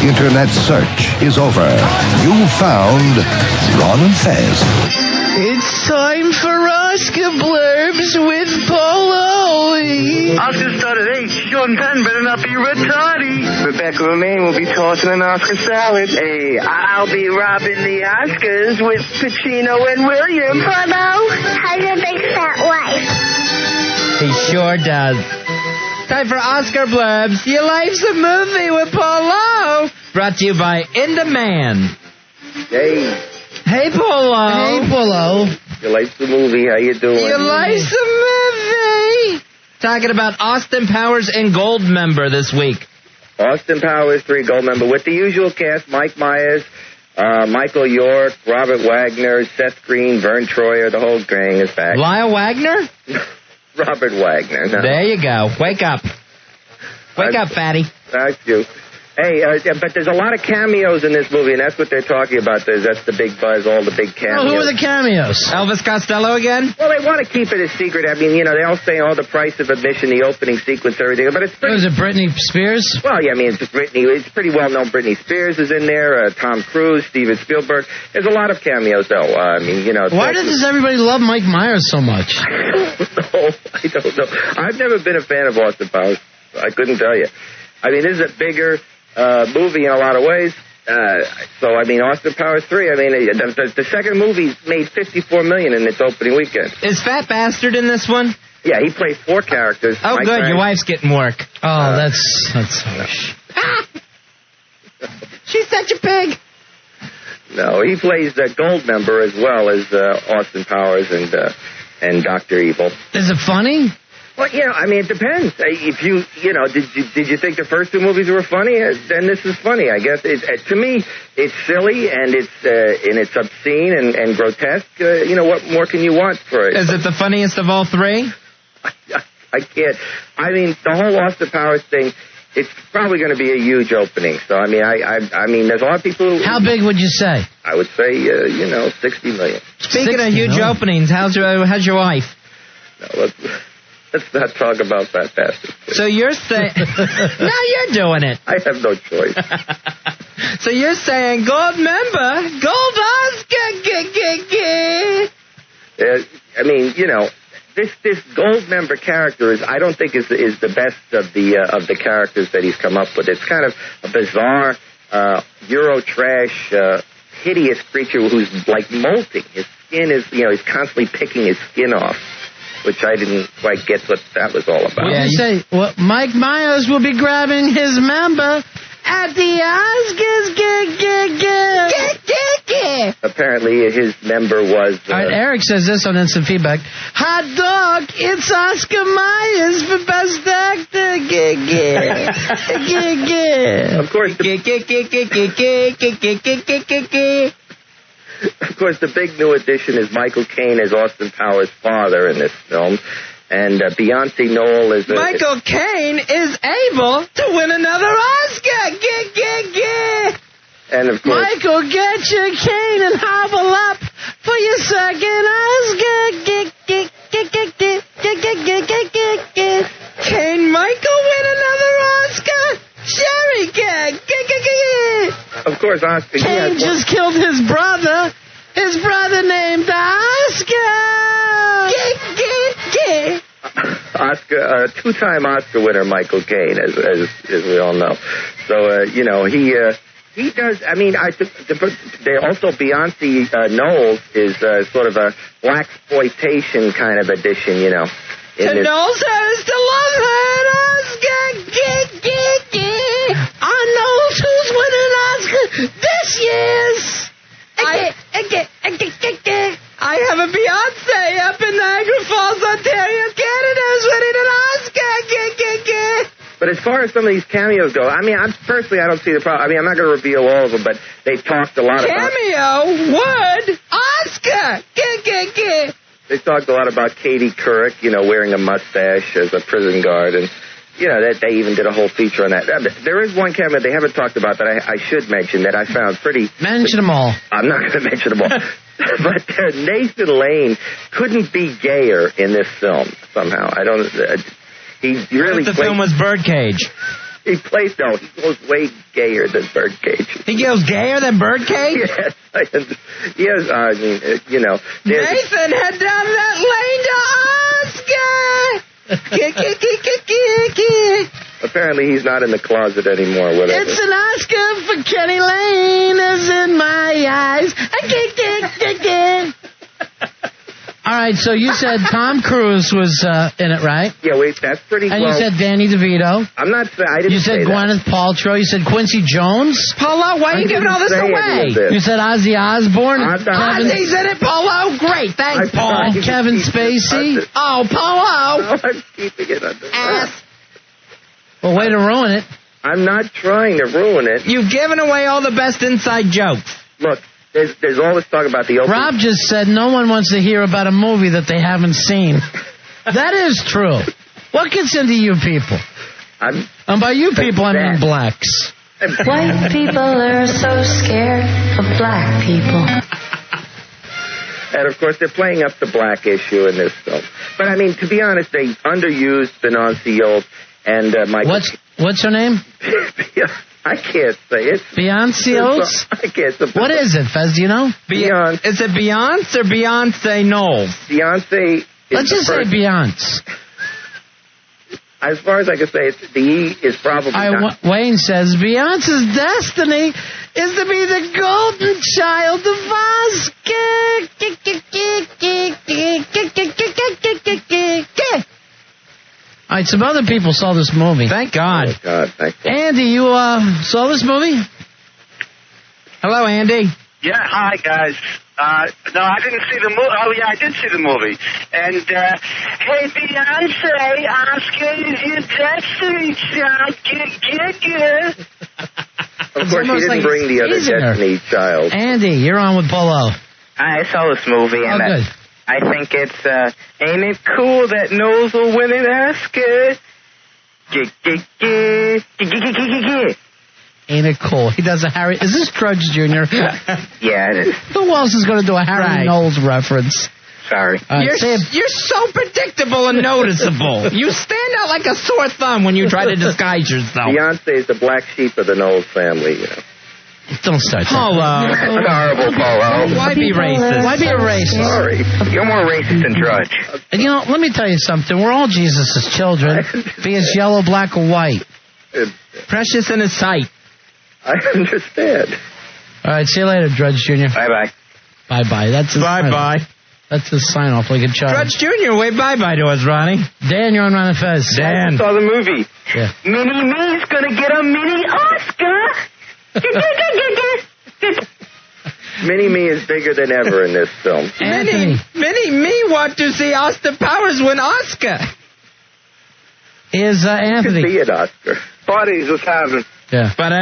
internet search is over. You found Ron Fez. It's time for Oscar Blurbs with Paul Ollie. Oscar started 8. Sean Penn better not be retarded. Rebecca Romaine will be tossing an Oscar salad. Hey, I'll be robbing the Oscars with Pacino and Williams. Bobo has a big fat wife. He sure does. Time for Oscar Blurbs. Your life's a movie with Polo. Brought to you by In Demand. Hey. Hey, Polo. Hey, Polo. Your life's a movie. How you doing? Your life's a movie. Talking about Austin Powers and Goldmember this week. Austin Powers 3, Goldmember, with the usual cast: Mike Myers, Michael York, Robert Wagner, Seth Green, Vern Troyer. The whole gang is back. Lyle Wagner? Robert Wagner. No. There you go. Wake up. Wake up, fatty. Thank you. Hey, but there's a lot of cameos in this movie, and that's what they're talking about. That's the big buzz, all the big cameos. Oh, who are the cameos? Elvis Costello again? Well, they want to keep it a secret. I mean, they all say, the price of admission, the opening sequence, everything. But it's pretty... Was it Britney Spears? Well, yeah, I mean, it's pretty well known. Britney Spears is in there, Tom Cruise, Steven Spielberg. There's a lot of cameos, though. Why does everybody love Mike Myers so much? I don't know. I've never been a fan of Austin Powers. I couldn't tell you. I mean, this is a bigger movie in a lot of ways. Austin Powers 3, the second movie made $54 million in its opening weekend. Is Fat Bastard in this one? Yeah, he plays 4 characters. Oh, Mike good. Frank. Your wife's getting work. Oh, that's harsh. She's such a pig. No, he plays Goldmember as well as Austin Powers and Dr. Evil. Is it funny? Well, it depends. If you did you think the first 2 movies were funny? Then this is funny. I guess to me, it's silly and it's obscene and grotesque. What more can you want for it? Is it the funniest of all 3? I can't. I mean, the whole Austin Powers thing. It's probably going to be a huge opening. So I mean, there's a lot of people. How big would you say? I would say 60 million. Speaking of huge openings, how's your wife? No, let's not talk about that bastard. So you're saying... Now you're doing it. I have no choice. So you're saying Goldmember, Gold Oscar, this Goldmember character I don't think is the best of the characters that he's come up with. It's kind of a bizarre Euro trash, hideous creature who's like molting. His skin is, he's constantly picking his skin off, which I didn't quite get what that was all about. Yeah, you say, Mike Myers will be grabbing his member at the Oscars. Apparently, his member was... All right, Eric says this on Instant Feedback. Hot dog, it's Oscar Myers for Best Actor. Of course, Of course, the big new addition is Michael Caine as Austin Powers' father in this film. And Beyonce Knowles is... Michael Caine is able to win another Oscar. And, of course... Michael, get your cane and hobble up for your second Oscar. Can Michael win another Oscar? Sherry can. Of course, Oscar... Caine just killed his brother. His brother named Oscar. Oscar, two-time Oscar winner Michael Caine, as we all know. So, he does. I mean, they also Beyonce Knowles is sort of a blaxploitation kind of edition, Knowles has to love her Oscar. Knowles who's winning Oscar this year's. I have a Beyonce up in Niagara Falls, Ontario, Canada, who's winning an Oscar. But as far as some of these cameos go, I mean, I don't see the problem. I mean, I'm not going to reveal all of them, but they've talked a lot about... Cameo? Wood? Oscar! They talked a lot about Katie Couric, wearing a mustache as a prison guard, and, that they even did a whole feature on that. There is one cameo they haven't talked about that I should mention that I found pretty... Mention them all. I'm not going to mention them all. But Nathan Lane couldn't be gayer in this film, somehow. I don't... He really the film was Birdcage. He goes way gayer than Birdcage. He goes gayer than Birdcage? Yes. Yes, I mean, you know. Nathan, head down that lane to Oscar! Apparently he's not in the closet anymore, whatever. It's an Oscar for Kenny Lane is in my eyes. All right, so you said Tom Cruise was in it, right? Yeah, wait, that's pretty And you said Danny DeVito. I didn't You said say Gwyneth Paltrow. You said Quincy Jones. Polo, why are you giving all this away? You said Ozzy Osbourne. Ozzy's in it, Polo. Great, thanks, Paul. Kevin Spacey. Oh, Polo. No, I'm keeping it under wraps. Well, way to ruin it. I'm not trying to ruin it. You've given away all the best inside jokes. Look, there's all this talk about the open... Rob just said no one wants to hear about a movie that they haven't seen. That is true. What gets into you people? And by you people, I mean blacks. White people are so scared of black people. And, of course, they're playing up the black issue in this film. But, I mean, to be honest, they underused Beyonce and Michael... What's her name? I can't say it. Beyonce Oates? I can't say it. What is it, Fez? Do you know? Beyonce. Is it Beyonce or Beyonce Knowles? Beyonce... Let's just say Beyonce. As far as I can say, the E is probably not... Wayne says, Beyonce's destiny is to be the golden child of Oscar. All right, some other people saw this movie. Thank God. Oh, God, thank God. Andy, you saw this movie? Hello, Andy. Yeah, hi, guys. No, I didn't see the movie. Oh, yeah, I did see the movie. And, hey, Beyonce, Oscar is your destiny child. Of course, he didn't bring the other Destiny child. Andy, you're on with Polo. I saw this movie, and good. I think it's, ain't it cool that Knowles will win an Oscar? Ain't it cool? He does a Harry... Is this Drudge Jr.? Yeah, it is. Who else is going to do a Harry Knowles reference? Sorry. You're so predictable and noticeable. You stand out like a sore thumb when you try to disguise yourself. Beyonce is the black sheep of the Knowles family, you know. Don't start that. Polo. Horrible, Polo. Why be racist? Why be a racist? Sorry. You're more racist than Drudge. And, you know, let me tell you something. We're all Jesus' children, be it yellow, black, or white. Precious in his sight. I understand. All right, see you later, Drudge Jr. Bye-bye. Bye-bye. That's his Bye-bye. That's his sign-off like a child. Drudge Jr., wave bye-bye to us, Ronnie. Dan, you're on Ron and Fez. Dan. I saw the movie. Yeah. Mini Me's gonna get a mini Oscar. Mini Me is bigger than ever in this film. Anthony. Mini Me want to see Austin Powers win Oscar. Is Anthony. Could be an Oscar. Parties was having. Yeah. But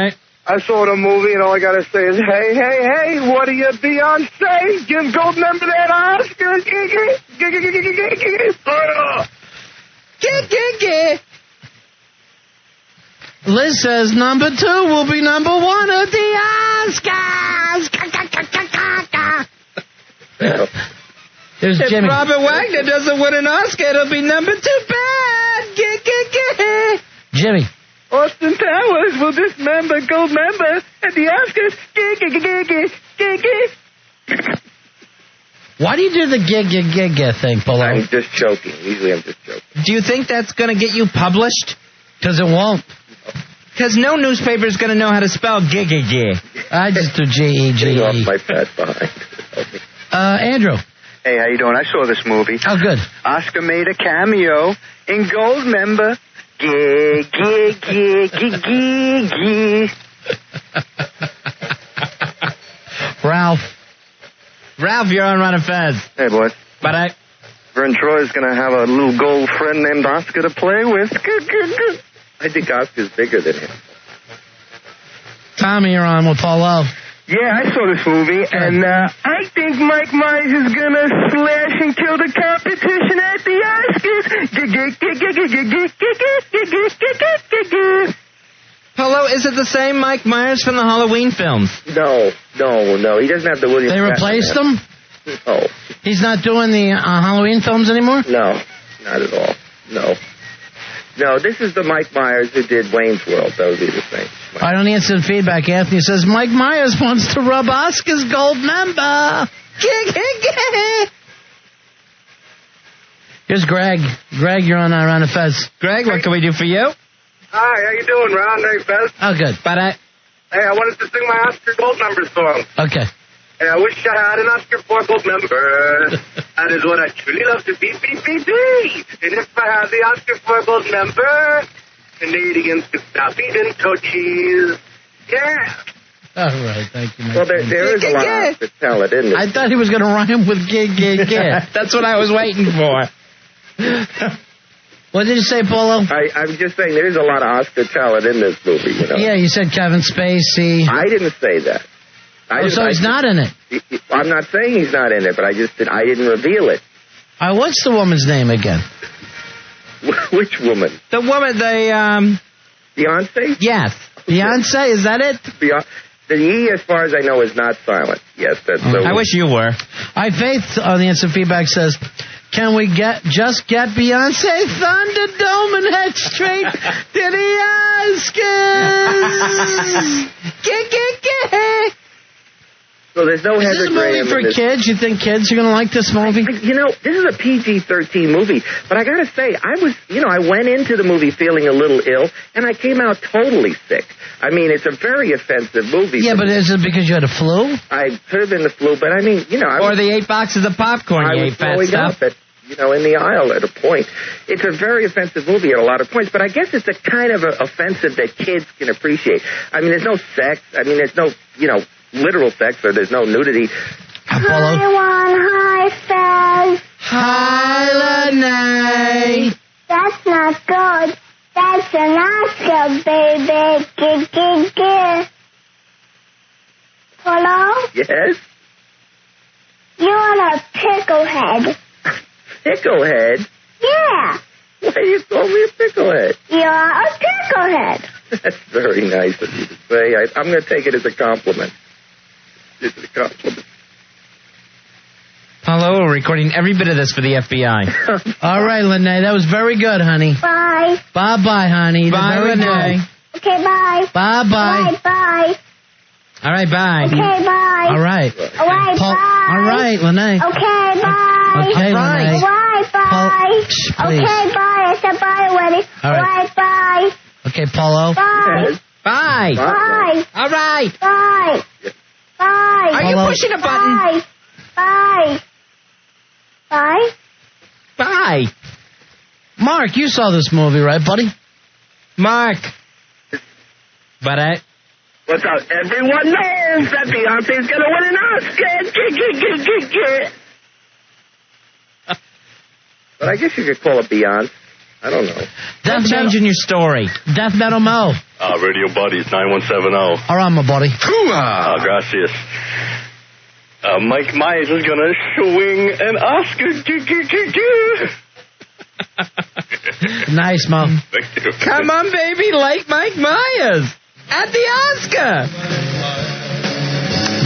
I saw the movie, and all I gotta say is, hey, what are you, Beyonce? Give Goldmember that Oscar. Liz says number 2 will be number 1 at the Oscars. There's if Jimmy. Robert Wagner doesn't win an Oscar, it'll be number 2 bad. Jimmy. Austin Powers will dismember Goldmember at the Oscars. Why do you do the gig thing, Polo? I'm just joking. Usually I'm just joking. Do you think that's going to get you published? Because it won't. Because no newspaper is going to know how to spell gig. I just do G-E-G-E. Getting off my fat behind. Andrew. Hey, how you doing? I saw this movie. Oh, good. Oscar made a cameo in Goldmember. Ralph, you're on Ron and Fez. Hey, boys. But Vern Troy's going to have a little gold friend named Oscar to play with. I think Oscar's bigger than him. Tommy, you're on with Polo. Yeah, I saw this movie, and I think Mike Myers is going to slash and kill the competition at the Oscars. Polo, is it the same Mike Myers from the Halloween films? No. He doesn't have the William They replaced him? No. He's not doing the Halloween films anymore? No, not at all. No. No, this is the Mike Myers who did Wayne's World. Those are the same. All right, on the instant feedback, Anthony says, Mike Myers wants to rub Oscar's Goldmember. Here's Greg. Greg, you're on Ron and Fez. Greg, what can we do for you? Hi, how you doing, Ron? Hey, Fez. Oh, good. Hey, I wanted to sing my Oscar Goldmember song. Okay. Hey, I wish I had an Oscar for Goldmember. That is what I truly love to be. And if I had the Oscar for Goldmember, Canadians could stop eating cheese. Yeah. All right, thank you, Mike. Well, there is a lot of talent, isn't it? I thought he was going to rhyme with gig. That's what I was waiting for. What did you say, Polo? I'm just saying there is a lot of Oscar talent in this movie, you know. Yeah, you said Kevin Spacey. I didn't say that. So he's not in it? I'm not saying he's not in it, but I didn't reveal it. What's the woman's name again? Which woman? The woman, Beyonce? Yes. Beyonce, is that it? The E, as far as I know, is not silent. Yes, that's so. I wish you were. Faith on the instant feedback says, can we just get Beyonce Thunderdome and head straight to the Oscars? Get. So there's no Is this a movie for kids? You think kids are going to like this movie? This is a PG-13 movie, but I got to say, I went into the movie feeling a little ill, and I came out totally sick. I mean, it's a very offensive movie. Yeah, but is it because you had a flu? I could have been the flu, but I mean, or the 8 boxes of popcorn you ate, fat stuff. In the aisle at a point. It's a very offensive movie at a lot of points, but I guess it's a kind of offensive that kids can appreciate. I mean, there's no sex. I mean, there's no, literal sex, or there's no nudity. Hi, Juan. Hi, Fez. Hi, Lene. That's not good. That's an Oscar, baby. Hello? Yes? You're a picklehead. Picklehead? Yeah. Why do you call me a picklehead? You're a picklehead. That's very nice of you to say. I'm going to take it as a compliment. It's a compliment. Hello, we're recording every bit of this for the FBI. All right, Lene, that was very good, honey. Bye. Bye-bye, honey. Bye, Lene. Okay, bye. Bye-bye. Bye. All right, bye. Okay, bye. All right. All right, bye. All right, Lene. Okay, bye. Okay, Lene. All right, bye. Please. Okay, bye. I said bye already. All right, bye. Okay, Paulo. Bye. Bye. Bye. All right. Bye. Bye. Are you pushing a button? Bye. Bye. Bye. Mark, you saw this movie, right, buddy? Mark. But What's up? Everyone knows that Beyonce's going to win an Oscar. But I guess you could call it Beyonce. I don't know. I'm changing your story. Death Metal Mo. Radio Buddies, 9170. All right, my buddy. Gracias. Mike Myers is going to swing an Oscar. Nice, Mo. Thank you. Come on, baby, like Mike Myers at the Oscar.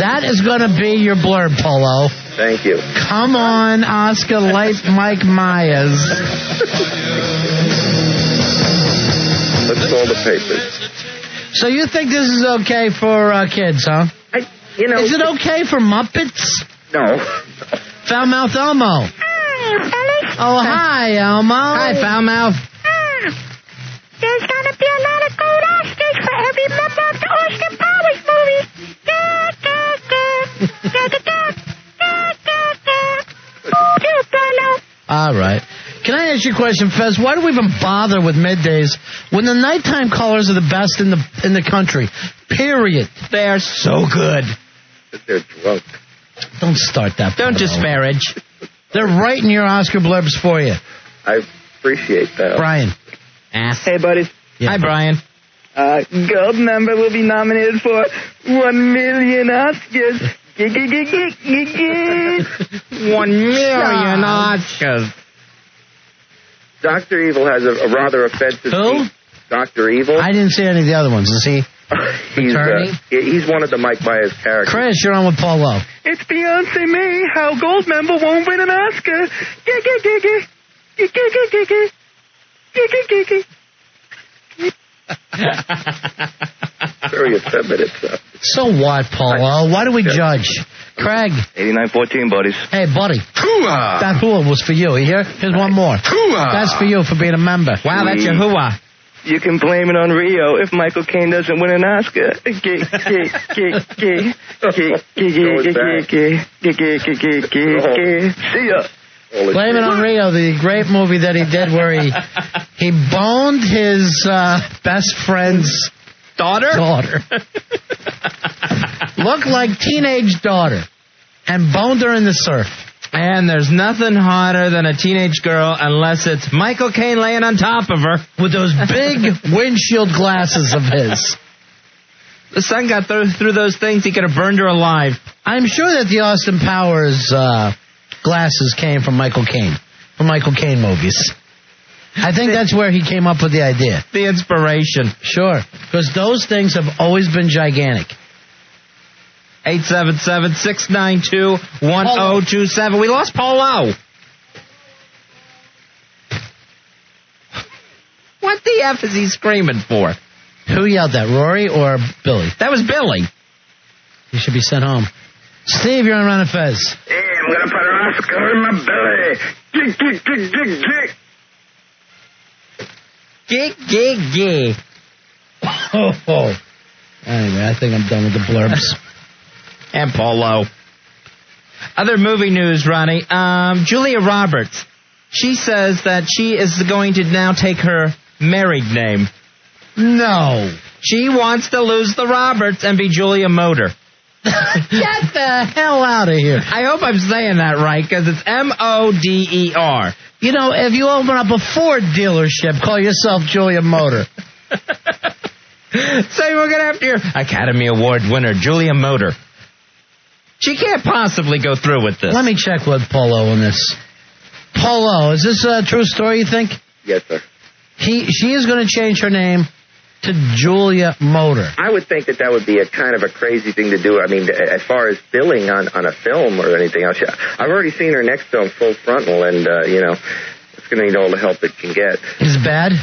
That is going to be your blurb, Polo. Thank you. Come on, Oscar, like Mike Myers. Let's call the papers. So you think this is okay for kids, huh? Is it okay for Muppets? No. Foulmouth Elmo. Oh, hi, Elmo. Hi, Foulmouth. There's gonna be a lot of gold Oscars for every member of the Austin Powers movie. All right. Can I ask you a question, Fez? Why do we even bother with middays when the nighttime callers are the best in the country? Period. They are so good. They're drunk. Don't start that. Don't disparage. They're writing your Oscar blurbs for you. I appreciate that. Brian. Ass. Hey, buddy. Yeah. Hi, Brian. Goldmember will be nominated for 1 million Oscars. 1 million Oscars. Dr. Evil has a rather offensive... Who? Dr. Evil. I didn't see any of the other ones. Is he? He's one of the Mike Myers characters. Chris, you're on with Paul Lowe. It's Beyonce May. How Goldmember won't win an Oscar. Very effeminate stuff. So what, Paulo? Why do we judge? Craig. 89-14, buddies. Hey, buddy. Hooah! That hooah was for you. You hear? Here's one more. Hooah! That's for you for being a member. Wow, that's your hooah. You can blame it on Rio if Michael Caine doesn't win an Oscar. See ya. Blame it on Rio, the great movie that he did where he boned his best friend's Daughter? Looked like teenage daughter. And boned her in the surf. And there's nothing hotter than a teenage girl unless it's Michael Caine laying on top of her. With those big windshield glasses of his. The sun got through those things, he could have burned her alive. I'm sure that the Austin Powers glasses came from Michael Caine. From Michael Caine movies. I think that's where he came up with the idea. The inspiration. Sure. Because those things have always been gigantic. 877-692-1027. We lost Paulo. What the F is he screaming for? Who yelled that, Rory or Billy? That was Billy. He should be sent home. Steve, you're on Ron and Fez. Hey, I'm going to put an Oscar in my belly. Gig, gig, gig, gig, gig. Gig, gig, gig. Oh. Anyway, I think I'm done with the blurbs. And Paulo. Other movie news, Ronnie. Julia Roberts. She says that she is going to now take her married name. No. She wants to lose the Roberts and be Julia Motor. Get the hell out of here. I hope I'm saying that right, because it's Moder. You know, if you open up a Ford dealership, call yourself Julia Motor. So we're going to have your Academy Award winner, Julia Motor. She can't possibly go through with this. Let me check with Polo on this. Polo, is this a true story, you think? Yes, sir. She is going to change her name to Julia Motor. I would think that would be a kind of a crazy thing to do. I mean, as far as billing on a film or anything else, I've already seen her next film, Full Frontal, and, it's going to need all the help it can get. Is it bad?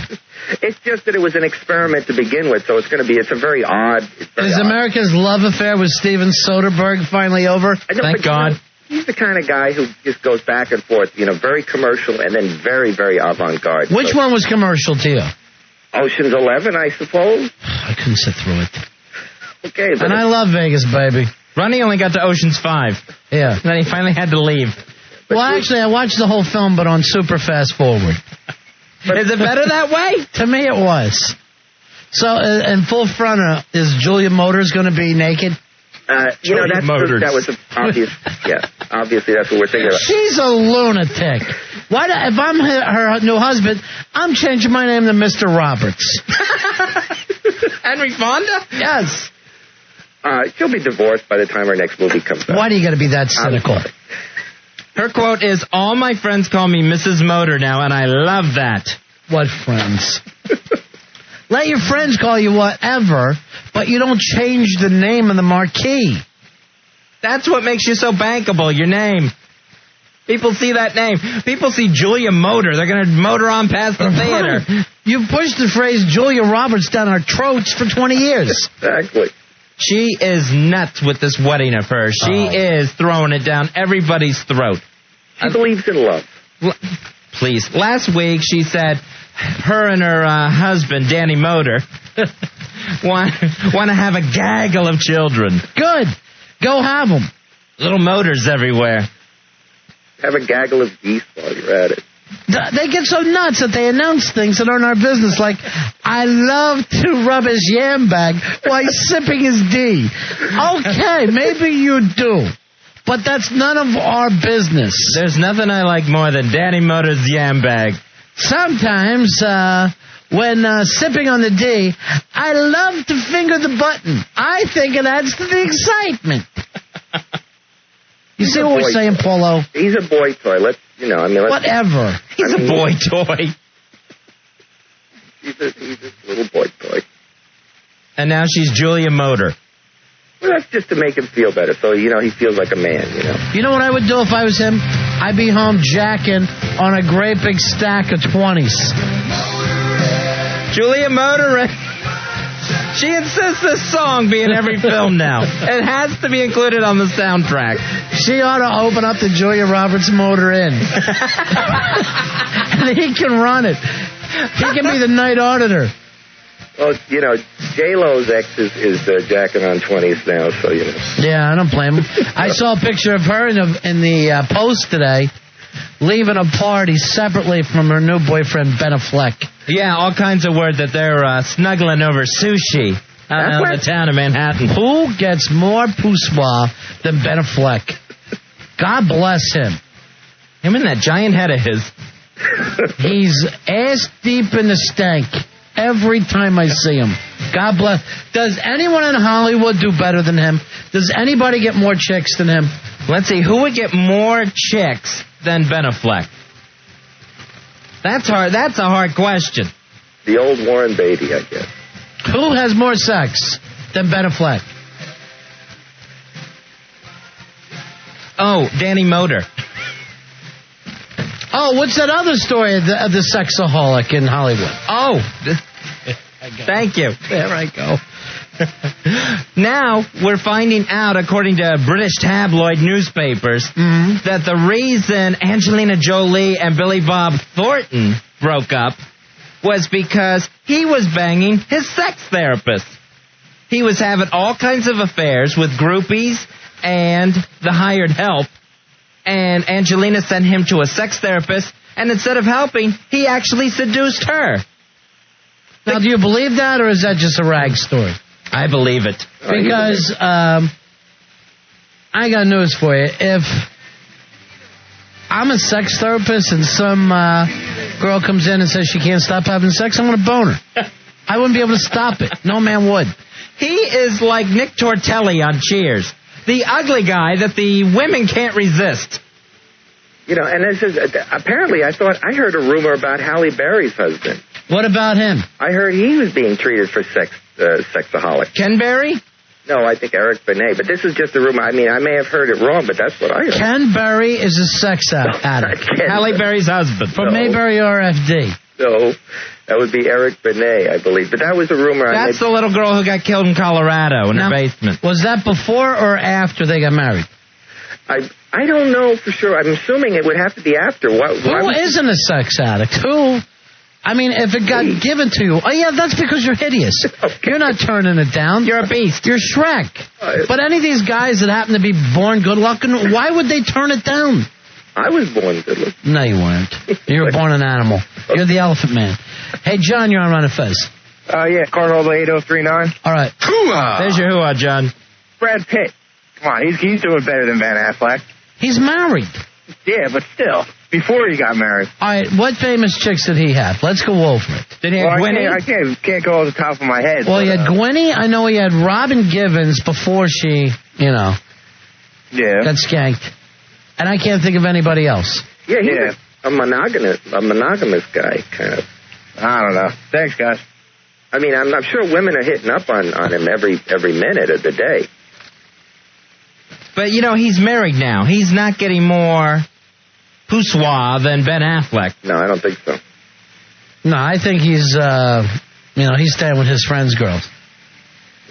It's just that it was an experiment to begin with, so it's a very odd... Is America's love affair with Steven Soderbergh finally over? Thank God. He's the kind of guy who just goes back and forth, very commercial and then very, very avant-garde. Which one was commercial to you? Ocean's 11, I suppose. I couldn't sit through it. Okay. And I love Vegas, baby. Ronnie only got to Ocean's 5. Yeah. And then he finally had to leave. Well, actually, I watched the whole film, but on super fast forward. Is it better that way? To me, it was. So, in Full Frontal, is Julia Motors going to be naked? That was obvious. Yeah, obviously that's what we're thinking about. She's a lunatic. If I'm her new husband, I'm changing my name to Mr. Roberts. Henry Fonda? Yes. She'll be divorced by the time her next movie comes out. Why do you got to be that cynical? Her quote is, "All my friends call me Mrs. Motor now, and I love that." What friends? Let your friends call you whatever, but you don't change the name of the marquee. That's what makes you so bankable, your name. People see that name. People see Julia Motor. They're going to motor on past the theater. You've pushed the phrase Julia Roberts down our throats for 20 years. Exactly. She is nuts with this wedding of hers. She is throwing it down everybody's throat. She believes in love. Please. Last week she said her and her husband, Danny Motor, want to have a gaggle of children. Good. Go have them. Little motors everywhere. Have a gaggle of geese while you're at it. They get so nuts that they announce things that aren't our business, like, I love to rub his yam bag while he's sipping his D. Okay, maybe you do, but that's none of our business. There's nothing I like more than Danny Motor's yam bag. Sometimes, when sipping on the D, I love to finger the button. I think it adds to the excitement. You see what we're saying, Paulo? He's a boy toy. Whatever. He's a boy toy. He's a little boy toy. And now she's Julia Motor. Well, that's just to make him feel better. So, he feels like a man, You know what I would do if I was him? I'd be home jacking on a great big stack of 20s. Julia Motor. She insists this song be in every film now. It has to be included on the soundtrack. She ought to open up the Julia Roberts Motor Inn. And he can run it. He can be the night auditor. Well, you know, J-Lo's ex is jacking on 20s now, so, you know. Yeah, I don't blame him. I saw a picture of her in the Post today, leaving a party separately from her new boyfriend, Ben Affleck. Yeah, all kinds of word that they're snuggling over sushi out in the town of Manhattan. Who gets more poussoir than Ben Affleck? God bless him. Him and that giant head of his. He's ass deep in the stank every time I see him. God bless. Does anyone in Hollywood do better than him? Does anybody get more chicks than him? Let's see, who would get more chicks than Ben Affleck? That's hard. That's a hard question. The old Warren Beatty, I guess. Who has more sex than Ben Affleck? Oh, Danny Moder. Oh, what's that other story of the sexaholic in Hollywood? Oh, thank you. There I go. Now we're finding out, according to British tabloid newspapers, that the reason Angelina Jolie and Billy Bob Thornton broke up was because he was banging his sex therapist. He was having all kinds of affairs with groupies and the hired help, and Angelina sent him to a sex therapist, and instead of helping, he actually seduced her. Now, do you believe that, or is that just a rag story? I believe it. Because I got news for you. If I'm a sex therapist and some girl comes in and says she can't stop having sex, I'm going to bone her. I wouldn't be able to stop it. No man would. He is like Nick Tortelli on Cheers. The ugly guy that the women can't resist. You know, and this is apparently I heard a rumor about Halle Berry's husband. What about him? I heard he was being treated for sexaholic. Ken Berry? No, I think Eric Benet, but this is just a rumor. I mean, I may have heard it wrong, but that's what I heard. Ken Berry is a sex addict. Halle Berry's husband. From Mayberry RFD. No, that would be Eric Benet, I believe. But that was a rumor. That's the little girl who got killed in Colorado in her basement. Was that before or after they got married? I don't know for sure. I'm assuming it would have to be after. Who isn't a sex addict? Who? I mean, if it got given to you, oh yeah, that's because you're hideous. Okay. You're not turning it down. You're a beast. You're Shrek. But any of these guys that happen to be born good-looking, why would they turn it down? I was born good-looking. No, you weren't. You were born an animal. You're the elephant man. Hey, John, you're on Run and Fez. Yeah, Cardinal 8039. All right. There's your hoo-ah, John. Brad Pitt. Come on, he's doing better than Ben Affleck. He's married. Yeah, but still, before he got married. All right, what famous chicks did he have? Let's go over it. Did he have Gwynnie? I can't go off the top of my head. Well, he had Gwynnie. I know he had Robin Givens before she, got skanked. And I can't think of anybody else. Yeah, he's a monogamous guy, kind of. I don't know. Thanks, guys. I mean, I'm sure women are hitting up on him every minute of the day. But, he's married now. He's not getting more poussoir than Ben Affleck. No, I don't think so. No, I think he's, he's staying with his friends' girls.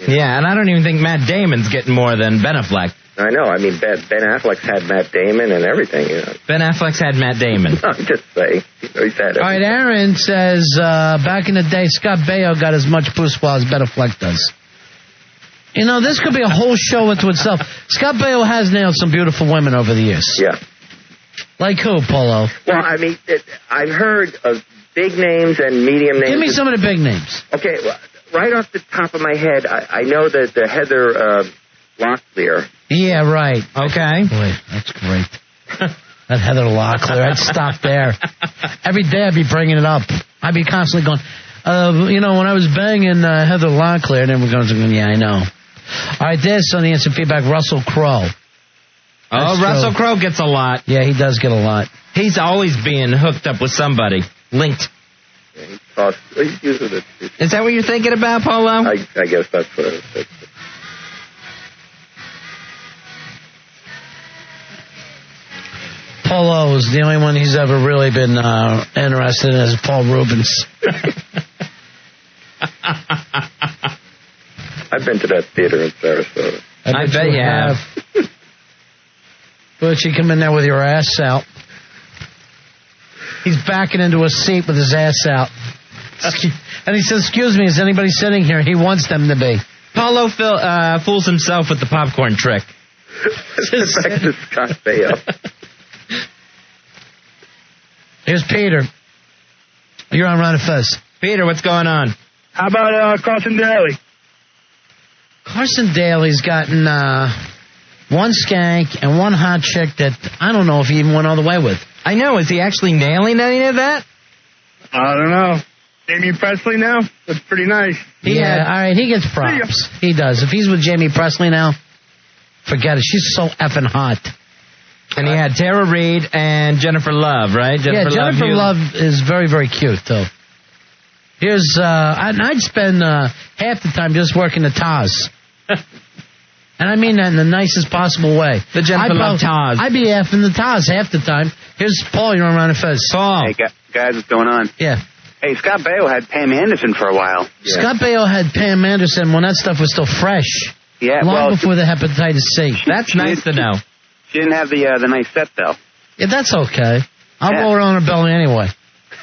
Yeah, and I don't even think Matt Damon's getting more than Ben Affleck. I know. I mean, Ben Affleck's had Matt Damon and everything, Ben Affleck's had Matt Damon. I'm just saying. He's had everything. All right, Aaron says, back in the day, Scott Baio got as much poussoir as Ben Affleck does. This could be a whole show into itself. Scott Baio has nailed some beautiful women over the years. Yeah. Like who, Polo? Well, I mean, I've heard of big names and medium names. Give me some of the big names. Okay, well, right off the top of my head, I know that the Heather Locklear. Yeah, right. Okay. Boy, that's great. That Heather Locklear. I'd stop there. Every day I'd be bringing it up. I'd be constantly going, when I was banging Heather Locklear, and everyone goes, yeah, I know. All right, there's some of the instant feedback. Russell Crowe. Russell Crowe gets a lot. Yeah, he does get a lot. He's always being hooked up with somebody. Linked. Yeah, he's using it. Is that what you're thinking about, Polo? I guess that's what it is. Polo is the only one he's ever really been interested in is Paul Rubens. I've been to that theater in Sarasota. I bet you have. But you come in there with your ass out. He's backing into a seat with his ass out. And he says, excuse me, is anybody sitting here? He wants them to be. Paulo fools himself with the popcorn trick. Back to Scott Baio. Here's Peter. You're on Ron and Fez. Peter, what's going on? How about Carson Daly? Carson Daly's gotten one skank and one hot chick that I don't know if he even went all the way with. I know. Is he actually nailing any of that? I don't know. Jamie Presley now? That's pretty nice. All right, he gets props. He does. If he's with Jamie Presley now, forget it. She's so effing hot. And he had Tara Reid and Jennifer Love, right? Jennifer Love is very, very cute, though. Here's, I'd spend half the time just working the Taz. And I mean that in the nicest possible way. The Jennifer Love Taz. I'd be effing the Taz half the time. Here's Paul, you're on Ron and Fez. Paul. Hey, guys, what's going on? Yeah. Hey, Scott Baio had Pam Anderson for a while. Yeah. Scott Baio had Pam Anderson when that stuff was still fresh. Yeah, long before the hepatitis C. That's nice to know. She didn't have the nice set, though. Yeah, that's okay. I'll roll her on her belly anyway.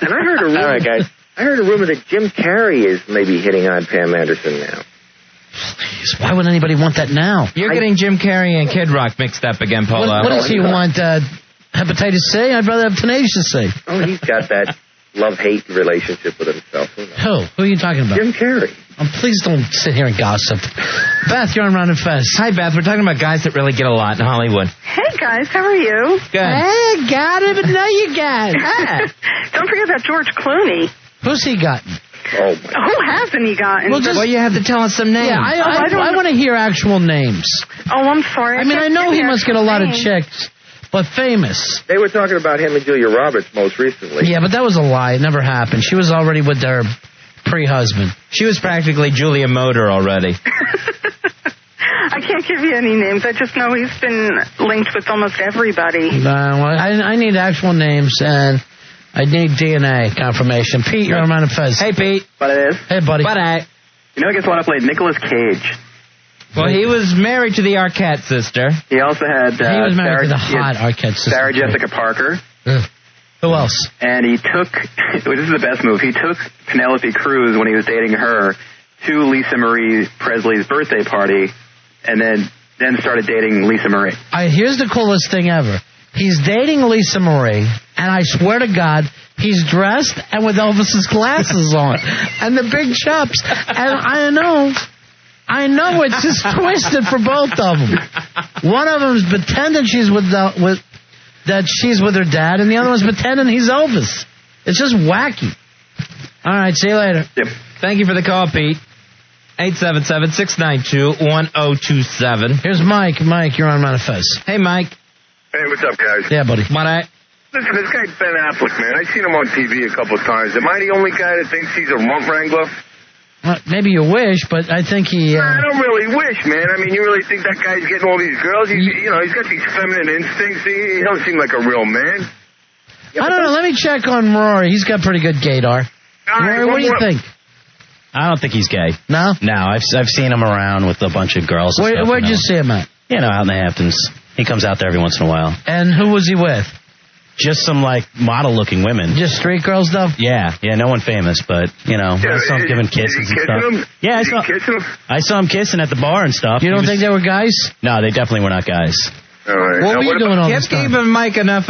And I heard a rumor. All right, guys. I heard a rumor that Jim Carrey is maybe hitting on Pam Anderson now. Please, why would anybody want that now? You're getting Jim Carrey and Kid Rock mixed up again, Polo. What does he want? Hepatitis C? I'd rather have tenacious C. Oh, he's got that love-hate relationship with himself. Who are you talking about? Jim Carrey. Please don't sit here and gossip. Beth, you're on Ron and Fez. Hi, Beth. We're talking about guys that really get a lot in Hollywood. Hey, guys. How are you? Good. Hey, got it, but now you got it. Don't forget about George Clooney. Who's he gotten? Oh, my Who hasn't he gotten? Well, you have to tell us some names. Yeah, I want to hear actual names. Oh, I'm sorry. I mean, I know he must get a lot of chicks, but famous. They were talking about him and Julia Roberts most recently. Yeah, but that was a lie. It never happened. She was already with their pre-husband. She was practically Julia Motor already. I can't give you any names. I just know he's been linked with almost everybody. I need actual names, and I need DNA confirmation. Pete, you're on Ron and Fez. Hey, Pete. What it is? Hey, buddy. You know, I guess I want to play Nicolas Cage. Well, he was married to the Arquette sister. He also had... he was married to the hot Arquette sister. Sarah Jessica Parker. Who else? And he took... This is the best move. He took Penelope Cruz when he was dating her to Lisa Marie Presley's birthday party, and then started dating Lisa Marie. Here's the coolest thing ever. He's dating Lisa Marie, and I swear to God, he's dressed and with Elvis's glasses on, and the big chops. And I know it's just twisted for both of them. One of them's pretending she's with her dad, and the other one's pretending he's Elvis. It's just wacky. All right, see you later. Yep. Thank you for the call, Pete. 877-692-1027. Here's Mike. Mike, you're on Manifest. Hey, Mike. Hey, what's up, guys? Yeah, buddy. Listen, this guy Ben Affleck, man, I've seen him on TV a couple of times. Am I the only guy that thinks he's a rump wrangler? Maybe you wish, but I think he... I don't really wish, man. I mean, you really think that guy's getting all these girls? He's got these feminine instincts. He don't seem like a real man. I don't know. Let me check on Rory. He's got pretty good gaydar. Rory, what do you think? I don't think he's gay. No? No, I've seen him around with a bunch of girls. Where'd you see him at? Out in the Hamptons. He comes out there every once in a while. And who was he with? Just some, model-looking women. Just street girls, though? Yeah, no one famous, but, I saw him giving kisses and stuff. Him? Yeah, I saw him kissing at the bar and stuff. You don't think they were guys? No, they definitely were not guys. All right. What were you doing all this time? Give Mike enough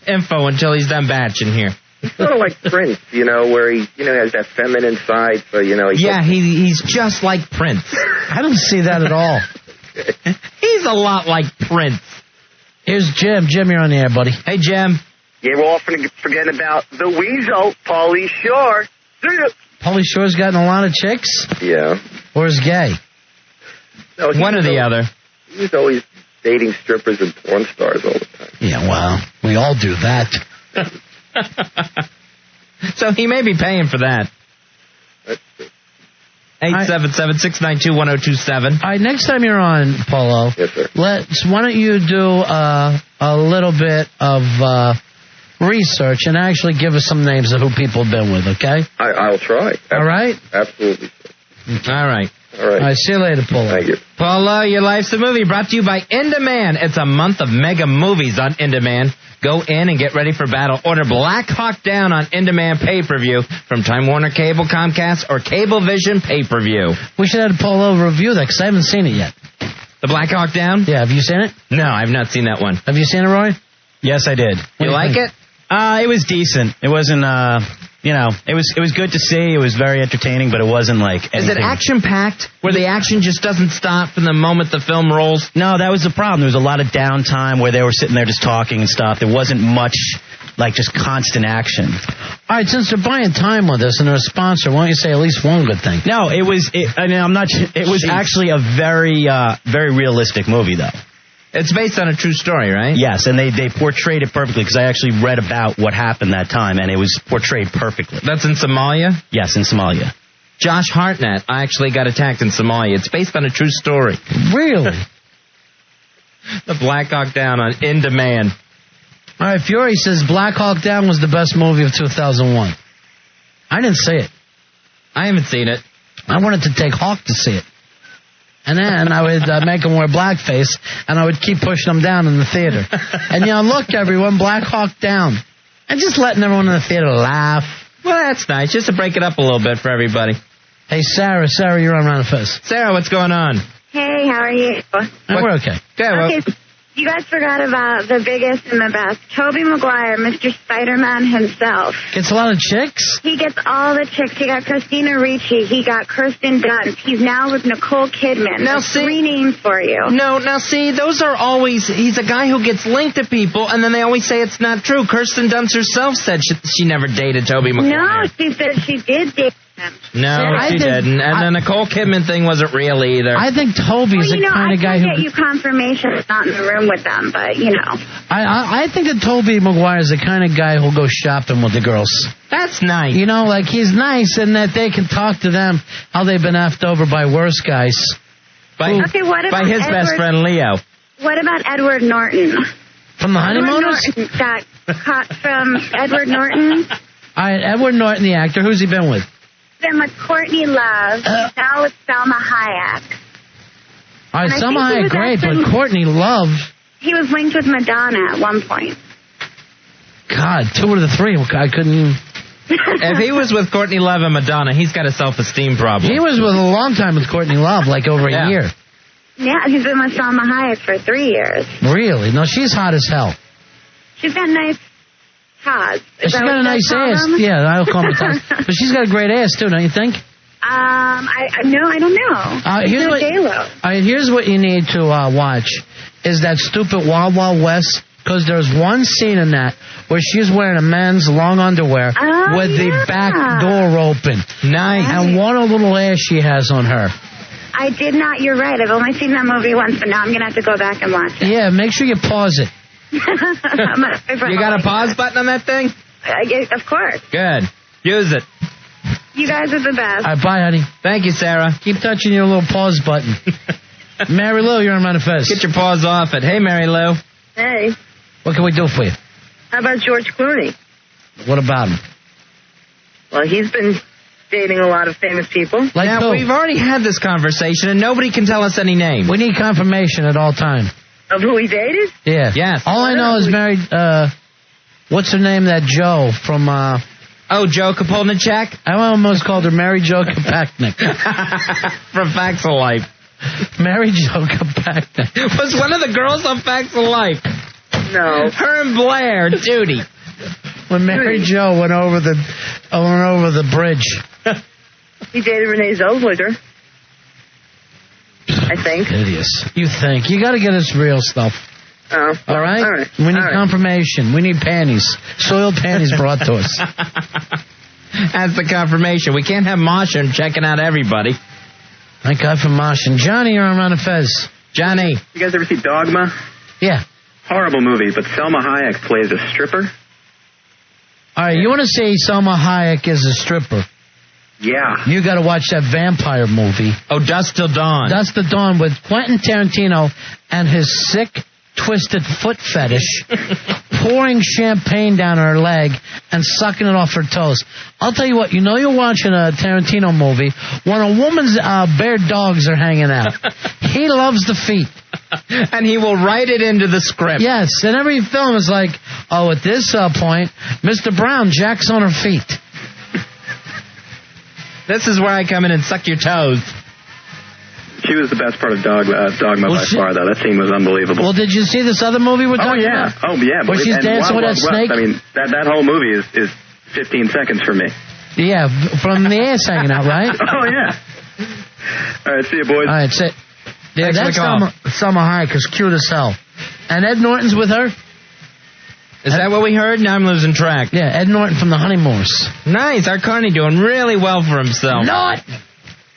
info until he's done batching here. It's sort of like Prince, where he, has that feminine side, so, he's just like Prince. I don't see that at all. He's a lot like Prince. Here's Jim. Jim, you're on the air, buddy. Hey, Jim. Yeah, we're often forgetting about the weasel, Pauly Shore. Pauly Shore's gotten a lot of chicks? Yeah. Or is gay? No, one or the other. He was always dating strippers and porn stars all the time. Yeah, well, we all do that. So he may be paying for that. That's true. 877-692-1027. All right, next time you're on, Polo, yes, sir. Why don't you do a little bit of research and actually give us some names of who people have been with, okay? I'll try. All right? Absolutely. All right. All right. All right, see you later, Polo. Thank you. Polo, Your Life's a Movie, brought to you by In Demand. It's a month of mega movies on In Demand. Go in and get ready for battle. Order Black Hawk Down on In Demand pay-per-view from Time Warner Cable, Comcast, or Cablevision pay-per-view. We should have Polo review that, because I haven't seen it yet. The Black Hawk Down? Yeah, have you seen it? No, I've not seen that one. Have you seen it, Roy? Yes, I did. You like it? It was decent. It wasn't, it was good to see. It was very entertaining, but it wasn't like anything. Is it action-packed, where the action just doesn't stop from the moment the film rolls? No, that was the problem. There was a lot of downtime where they were sitting there just talking and stuff. There wasn't much, like, just constant action. All right, since they're buying time with us and they're a sponsor, why don't you say at least one good thing? No, it was actually a very, very realistic movie, though. It's based on a true story, right? Yes, and they portrayed it perfectly, because I actually read about what happened that time, and it was portrayed perfectly. That's in Somalia? Yes, in Somalia. Josh Hartnett actually got attacked in Somalia. It's based on a true story. Really? The Black Hawk Down on In Demand. All right, Fury says Black Hawk Down was the best movie of 2001. I didn't see it. I haven't seen it. I wanted to take Hawk to see it. And then I would make him wear blackface, and I would keep pushing him down in the theater. And, look, everyone, Black Hawk Down. And just letting everyone in the theater laugh. Well, that's nice, just to break it up a little bit for everybody. Hey, Sarah, you're on Round of Fist. Sarah, what's going on? Hey, how are you? We're okay. Good, well, Okay, you guys forgot about the biggest and the best. Tobey Maguire, Mr. Spider-Man himself. Gets a lot of chicks? He gets all the chicks. He got Christina Ricci. He got Kirsten Dunst. He's now with Nicole Kidman. Now, There's 3 names for you. No, now see, those are always, he's a guy who gets linked to people, and then they always say it's not true. Kirsten Dunst herself said she never dated Tobey Maguire. No, she said she did date him. No, she didn't. And the Nicole Kidman thing wasn't real either. I think Toby's the kind of guy I who... can't get you confirmation. It's not in the room with them, but, I think that Tobey Maguire is the kind of guy who'll go shopping with the girls. That's nice. He's nice in that they can talk to them how they've been effed over by worse guys. By his best friend, Leo. What about Edward Norton? From the Honeymooners? Edward Norton got caught from Edward Norton. All right, Edward Norton, the actor. Who's he been with? Then with Courtney Love. Now with Selma Hayek. All right, And Selma I think he Hayek, was great, actually- but Courtney Love... He was linked with Madonna at one point. God, 2 of the 3. I couldn't even... If he was with Courtney Love and Madonna, he's got a self-esteem problem. He was with a long time with Courtney Love, like over a year. Yeah, he's been with Selma Hayek for 3 years. Really? No, she's hot as hell. She's got nice tots. She's got a nice ass. Yeah, I'll call them tots. But she's got a great ass, too, don't you think? I don't know. Here's what you need to watch, is that stupid Wild Wild West, because there's one scene in that where she's wearing a men's long underwear with the back door open. Nice. And what a little ass she has on her. I did not. You're right. I've only seen that movie once, but now I'm going to have to go back and watch it. Yeah, make sure you pause it. You got a pause button on that thing? Of course. Good. Use it. You guys are the best. All right, bye, honey. Thank you, Sarah. Keep touching your little pause button. Mary Lou, you're on Manifest. Get your paws off it. Hey, Mary Lou. Hey, What can we do for you? how about George Clooney? What about him? Well, he's been dating a lot of famous people. Like now, who? we've already had this conversation, and nobody can tell us any name. We need confirmation at all time. Of who he dated? Yeah. Yes. All I know is married, what's her name, that Joe from, Joe Kapolnicek? I almost called her Mary Jo Kopechnik. From Facts of Life. Mary Jo Kopechnik. Was one of the girls on Facts of Life. No. Her and Blair, Judy. When Mary Jo went over the bridge. He dated Renee Zellweger. I think. Hideous. You think. You got to get us real stuff. Oh. All right? All right. We need All right. confirmation. We need panties. Soiled panties brought to us. That's the confirmation. We can't have Martian checking out everybody. Thank God for Martian. Johnny, you're on Ron and Fez. Johnny. You guys ever see Dogma? Yeah. Horrible movie, but Selma Hayek plays a stripper. All right, you want to see Selma Hayek as a stripper? Yeah. You got to watch that vampire movie. Oh, Dusk Till Dawn. Dusk Till Dawn with Quentin Tarantino and his sick, twisted foot fetish pouring champagne down her leg and sucking it off her toes. I'll tell you what, you know you're watching a Tarantino movie when a woman's bare dogs are hanging out. He loves the feet. And he will write it into the script. Yes, and every film is like, oh, at this point, Mr. Brown jacks on her feet. This is where I come in and suck your toes. She was the best part of Dogma by far, though. That scene was unbelievable. Well, did you see this other movie we're talking about? Oh, yeah. Where she's dancing with that snake? I mean, that whole movie is 15 seconds for me. Yeah, from the ass hanging out, right? Oh, yeah. All right, see you, boys. All right, sit. Yeah, Thanks that's Selma Hayek is cute as hell. And Ed Norton's with her? Is that what we heard? Now I'm losing track. Yeah, Ed Norton from the Honeymoors. Nice. Our Carney doing really well for himself. Not.